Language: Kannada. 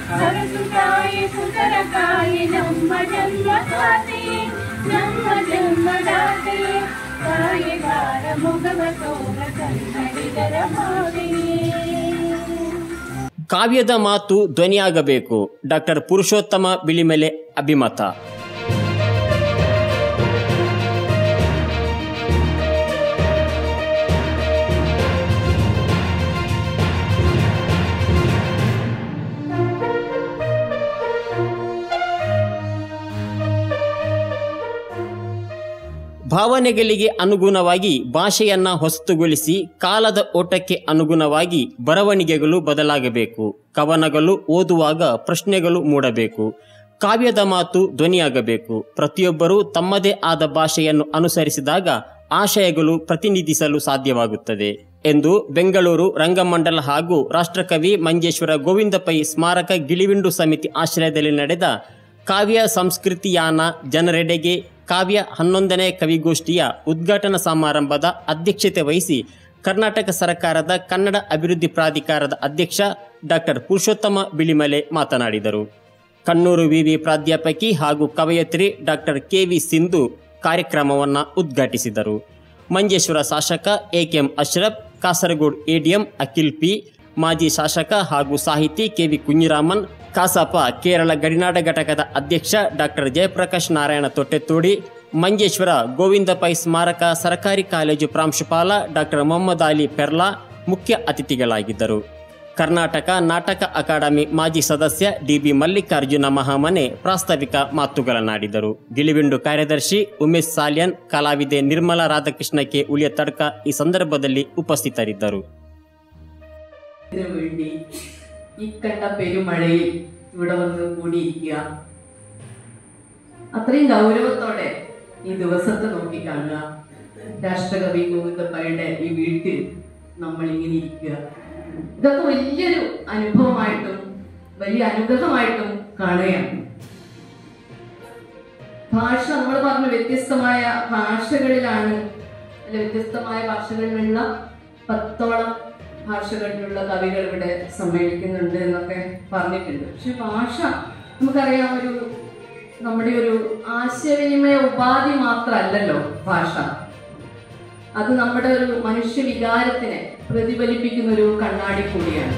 ಸರಸುತಾಯಿ ಸುಂದರಕಾಯಿ ನಮ್ಮ ಜನ್ಮದಾತೆ ನಮ್ಮ ಜನ್ಮದಾತೆ ತಾಯಿಗಾರ ಮೊಗವ ತೋರ ಕನ್ನಡಿಗರ ಭಾವಿಯೇ. ಕಾವ್ಯದ ಮಾತು ಧ್ವನಿಯಾಗಬೇಕು. ಡಾಕ್ಟರ್ ಪುರುಷೋತ್ತಮ ಬಿಳಿಮಲೆ ಅಭಿಮತ. ಭಾವನೆಗಳಿಗೆ ಅನುಗುಣವಾಗಿ ಭಾಷೆಯನ್ನ ಹೊಸತುಗೊಳಿಸಿ ಕಾಲದ ಓಟಕ್ಕೆ ಅನುಗುಣವಾಗಿ ಬರವಣಿಗೆಗಳು ಬದಲಾಗಬೇಕು. ಕವನಗಳು ಓದುವಾಗ ಪ್ರಶ್ನೆಗಳು ಮೂಡಬೇಕು. ಕಾವ್ಯದ ಮಾತು ಧ್ವನಿಯಾಗಬೇಕು. ಪ್ರತಿಯೊಬ್ಬರೂ ತಮ್ಮದೇ ಆದ ಭಾಷೆಯನ್ನು ಅನುಸರಿಸಿದಾಗ ಆಶಯಗಳು ಪ್ರತಿನಿಧಿಸಲು ಸಾಧ್ಯವಾಗುತ್ತದೆ ಎಂದು ಬೆಂಗಳೂರು ರಂಗಮಂಡಲ ಹಾಗೂ ರಾಷ್ಟ್ರಕವಿ ಮಂಜೇಶ್ವರ ಗೋವಿಂದ ಪೈ ಸ್ಮಾರಕ ಗಿಳಿವಿಂಡು ಸಮಿತಿ ಆಶ್ರಯದಲ್ಲಿ ನಡೆದ ಕಾವ್ಯ ಸಂಸ್ಕೃತಿಯಾನ ಜನರೆಡೆಗೆ ಕಾವ್ಯ 11ನೇ ಕವಿಗೋಷ್ಠಿಯ ಉದ್ಘಾಟನಾ ಸಮಾರಂಭದ ಅಧ್ಯಕ್ಷತೆ ವಹಿಸಿ ಕರ್ನಾಟಕ ಸರ್ಕಾರದ ಕನ್ನಡ ಅಭಿವೃದ್ಧಿ ಪ್ರಾಧಿಕಾರದ ಅಧ್ಯಕ್ಷ ಡಾಕ್ಟರ್ ಪುರುಷೋತ್ತಮ ಬಿಳಿಮಲೆ ಮಾತನಾಡಿದರು. ಕಣ್ಣೂರು ವಿವಿ ಪ್ರಾಧ್ಯಾಪಕಿ ಹಾಗೂ ಕವಯತ್ರಿ ಡಾಕ್ಟರ್ ಕೆವಿ ಸಿಂಧು ಕಾರ್ಯಕ್ರಮವನ್ನು ಉದ್ಘಾಟಿಸಿದರು. ಮಂಜೇಶ್ವರ ಶಾಸಕ AKM Ashraf, Kasaragod ADM Akhil P, ಮಾಜಿ ಶಾಸಕ ಹಾಗೂ ಸಾಹಿತಿ ಕೆವಿ ಕುഞ്ഞിರಾಮನ್, ಕಸಾಪ ಕೇರಳ ಗಡಿನಾಡ ಘಟಕದ ಅಧ್ಯಕ್ಷ ಡಾಕ್ಟರ್ ಜಯಪ್ರಕಾಶ್ ನಾರಾಯಣ ತೊಟ್ಟೆತೋಡಿ, ಮಂಜೇಶ್ವರ ಗೋವಿಂದ ಪೈ ಸ್ಮಾರಕ ಸರ್ಕಾರಿ ಕಾಲೇಜು ಪ್ರಾಂಶುಪಾಲ ಡಾಕ್ಟರ್ ಮೊಹಮ್ಮದ್ ಅಲಿ ಪೆರ್ಲಾ ಮುಖ್ಯ ಅತಿಥಿಗಳಾಗಿದ್ದರು. ಕರ್ನಾಟಕ ನಾಟಕ ಅಕಾಡೆಮಿ ಮಾಜಿ ಸದಸ್ಯ ಡಿಬಿ ಮಲ್ಲಿಕಾರ್ಜುನ ಮಹಾಮನೆ ಪ್ರಾಸ್ತಾವಿಕ ಮಾತುಗಳನ್ನಾಡಿದರು. ಗಿಳಿವಿಂಡು ಕಾರ್ಯದರ್ಶಿ ಉಮೇಶ್ ಸಾಲ್ಯನ್, ಕಲಾವಿದೆ ನಿರ್ಮಲಾ ರಾಧಾಕೃಷ್ಣ ಕೆ ಉಳಿಯತಡ್ಕ ಈ ಸಂದರ್ಭದಲ್ಲಿ ಉಪಸ್ಥಿತರಿದ್ದರು. ഇക്കണ്ട പെരുമഴയിൽ ഇവിടെ വന്ന് കൂടിയിരിക്കുക, അത്രയും ഗൗരവത്തോടെ ഈ ദിവസത്തെ നോക്കിക്കാണുക. രാഷ്ട്രകവി ഗോവിന്ദപ്പയുടെ ഈ വീട്ടിൽ നമ്മൾ ഇങ്ങനെ ഇരിക്കുക, ഇതൊക്കെ വലിയൊരു അനുഭവമായിട്ടും വലിയ അനുഗ്രഹമായിട്ടും കാണുകയാണ്. ഭാഷ നമ്മൾ പറഞ്ഞു വ്യത്യസ്തമായ ഭാഷകളിലാണ്, അല്ല വ്യത്യസ്തമായ ഭാഷകളിലുള്ള 10ഓളം ഭാഷകളിലുള്ള കവികൾ ഇവിടെ സമ്മേളിക്കുന്നുണ്ട് എന്നൊക്കെ പറഞ്ഞിട്ടുണ്ട്. പക്ഷെ ഭാഷ നമുക്കറിയാം, നമ്മുടെ ഒരു ആശയവിനിമയ ഉപാധി മാത്രമല്ലല്ലോ ഭാഷ. അത് നമ്മുടെ ഒരു മനുഷ്യ വികാരത്തിനെ പ്രതിഫലിപ്പിക്കുന്ന ഒരു കണ്ണാടി കൂടിയാണ്.